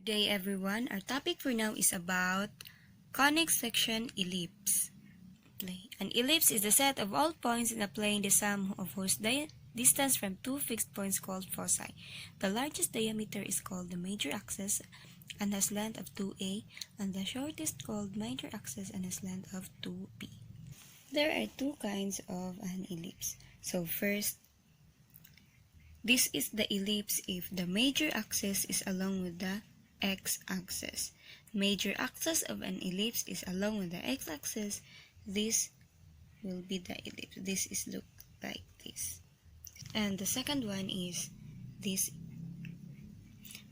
Good day everyone. Our topic for now is about conic section ellipse. An ellipse is the set of all points in a plane, the sum of whose distance from two fixed points called foci. The largest diameter is called the major axis and has length of 2a, and the shortest called minor axis and has length of 2b. There are two kinds of an ellipse. So first, this is the ellipse if the major axis is along with the x-axis. Major axis of an ellipse is along with the x-axis. This will be the ellipse. This is look like this. And the second one is this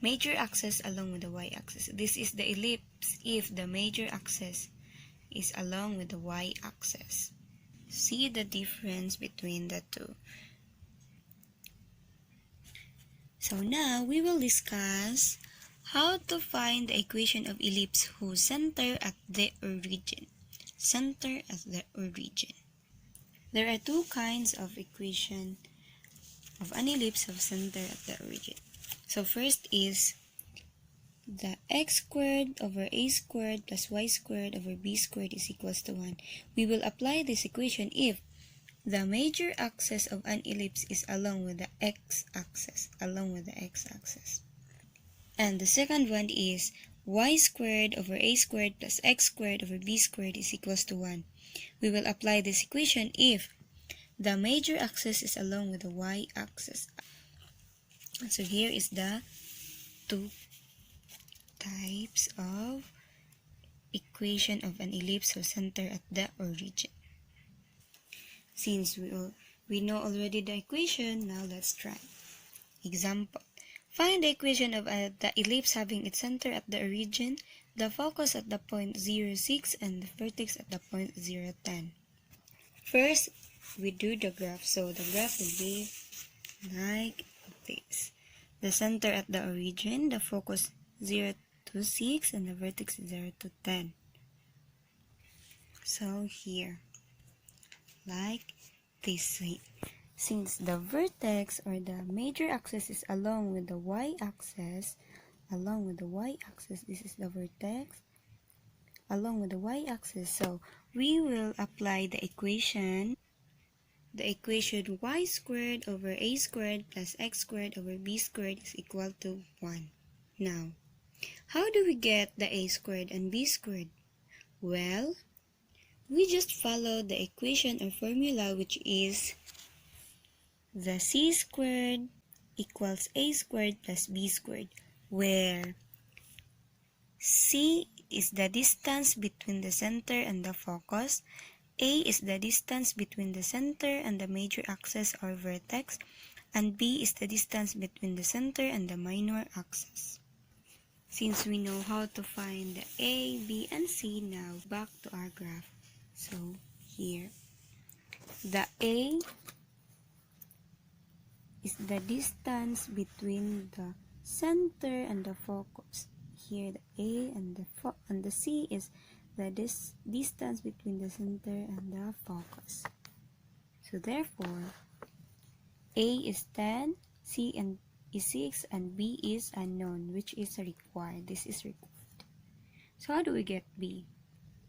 major axis along with the y-axis. This is the ellipse if the major axis is along with the y-axis. See the difference between the two. So now we will discuss how to find the equation of ellipse whose center at the origin. Center at the origin. There are two kinds of equation of an ellipse of center at the origin. So first is the x squared over a squared plus y squared over b squared is equals to 1. We will apply this equation if the major axis of an ellipse is along with the x-axis. And the second one is y squared over a squared plus x squared over b squared is equals to 1. We will apply this equation if the major axis is along with the y-axis. So here is the two types of equation of an ellipse whose center at the origin. Since we know already the equation, now let's try. Example. Find the equation of the ellipse having its center at the origin, the focus at the point 0, 6, and the vertex at the point 0, 10. First, we do the graph. So the graph will be like this. The center at the origin, the focus 0 to 6, and the vertex 0 to 10. So here, like this. Since the vertex or the major axis is along with the y-axis, this is the vertex along with the y-axis. So we will apply the equation y squared over a squared plus x squared over b squared is equal to 1. Now, how do we get the a squared and b squared? Well, we just follow the equation or formula, which is the c squared equals a squared plus b squared, where c is the distance between the center and the focus, a is the distance between the center and the major axis or vertex, and b is the distance between the center and the minor axis. Since we know how to find the a, b, and c, now back to our graph. So here, the a is the distance between the center and the focus. Here the a and the c is the distance between the center and the focus. So therefore, a is 10, c is 6, and b is unknown, which is required. This is required. So how do we get b?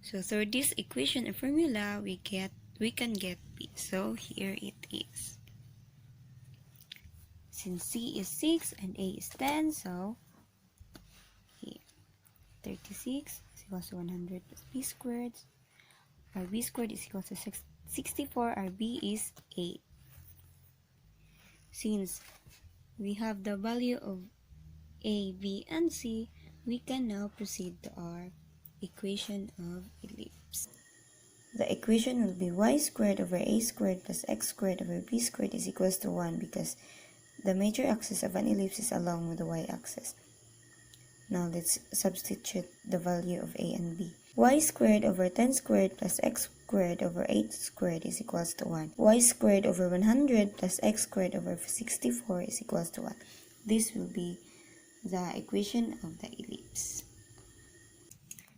So through this equation and formula, we can get b. So here it is. Since c is 6 and a is 10, so here 36 is equals to 100 plus b squared. Our b squared is equal to 64. Our b is 8. Since we have the value of a, b, and c, we can now proceed to our equation of ellipse. The equation will be y squared over a squared plus x squared over b squared is equals to 1 because the major axis of an ellipse is along with the y-axis. Now let's substitute the value of a and b. Y squared over 10 squared plus x squared over 8 squared is equals to 1. Y squared over 100 plus x squared over 64 is equals to 1. This will be the equation of the ellipse.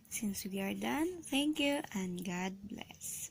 Since we are done, thank you and God bless.